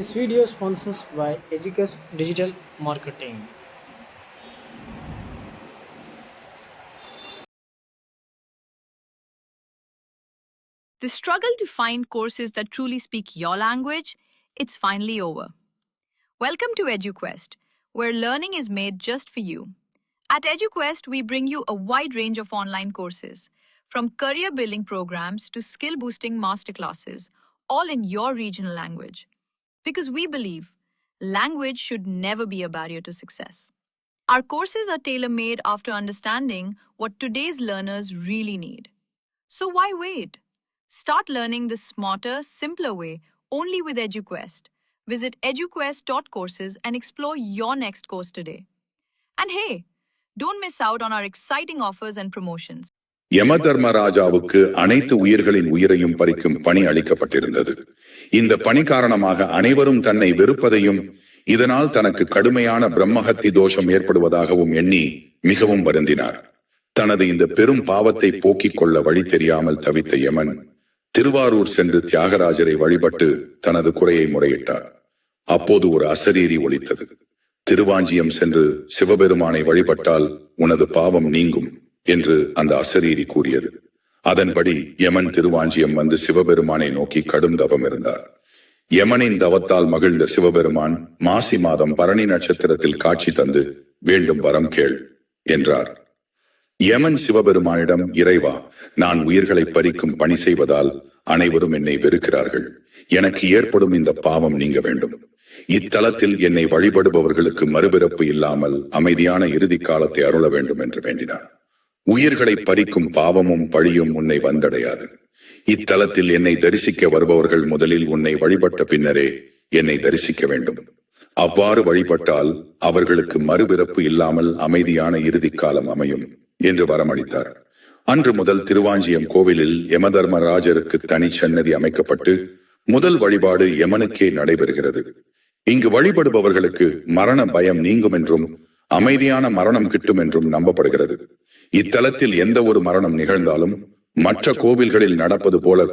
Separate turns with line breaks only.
This video is sponsored by Educus Digital Marketing.
The struggle to find courses that truly speak your language, it's finally over. Welcome to EduQuest, where learning is made just for you. At EduQuest, we bring you a wide range of online courses, from career building programs to skill boosting masterclasses, all in your regional language. Because we believe language should never be a barrier to success. Our courses are tailor-made after understanding what today's learners really need. So why wait? Start learning the smarter, simpler way only with EduQuest. Visit eduquest.courses and explore your next course today. And hey, don't miss out on our exciting offers and promotions.
யமதர்மராஜாவுக்கு அனைத்து உயிர்களின் உயிரையும் பறிக்கும் பணி அளிக்கப்பட்டிருந்தது. இந்த பணி காரணமாக அனைவரும் தன்னை வெறுப்பதையும் இதனால் தனக்கு கடுமையான பிரம்மஹத்தி தோஷம் ஏற்படுவதாகவும் எண்ணி மிகவும் வருந்தினார். தனது இந்த பெரும் பாவத்தை போக்கிக் கொள்ள வழி தெரியாமல் தவித்த யமன் திருவாரூர் சென்று தியாகராஜரை வழிபட்டு தனது குறையை முறையிட்டார். அப்போது ஒரு அசரீரி ஒலித்தது. திருவாஞ்சியம் சென்று சிவபெருமானை வழிபட்டால் உனது பாவம் நீங்கும் என்று அந்த அசரீரி கூறியது. அதன்படி யமன் திருவாஞ்சியம் வந்து சிவபெருமானை நோக்கி கடும் தவம் இருந்தார். யமனின் தவத்தால் மகிழ்ந்த சிவபெருமான் மாசி மாதம் பரணி நட்சத்திரத்தில் காட்சி தந்து வேண்டும் வரம் கேள் என்றார். யமன் சிவபெருமானிடம், இறைவா, நான் உயிர்களை பறிக்கும் பணி செய்வதால் அனைவரும் என்னை வெறுக்கிறார்கள். எனக்கு ஏற்படும் இந்த பாவம் நீங்க வேண்டும். இத்தலத்தில் என்னை வழிபடுபவர்களுக்கு மறுபிறப்பு இல்லாமல் அமைதியான இறுதி காலத்தை அருள வேண்டும் என்று வேண்டினார். உயிர்களை பறிக்கும் பாவமும் பழியும் உன்னை வந்தடையாது. இத்தலத்தில் என்னை தரிசிக்க வருபவர்கள் முதலில் உன்னை வழிபட்ட பின்னரே என்னை தரிசிக்க வேண்டும். அவ்வாறு வழிபட்டால் அவர்களுக்கு மறுபிறப்பு இல்லாமல் அமைதியான இறுதி காலம் அமையும் என்று வரமளித்தார். அன்று முதல் திருவாஞ்சியம் கோவிலில் யமதர்மராஜருக்கு தனி சன்னதி அமைக்கப்பட்டு முதல் வழிபாடு யமனுக்கே நடைபெறுகிறது. இங்கு வழிபடுபவர்களுக்கு மரண பயம் நீங்கும் என்றும் அமைதியான மரணம் கிட்டும் என்றும் நம்பப்படுகிறது. இத்தலத்தில் எந்த ஒரு மரணம் நிகழ்ந்தாலும் மற்ற கோவில்களில் நடப்பது போல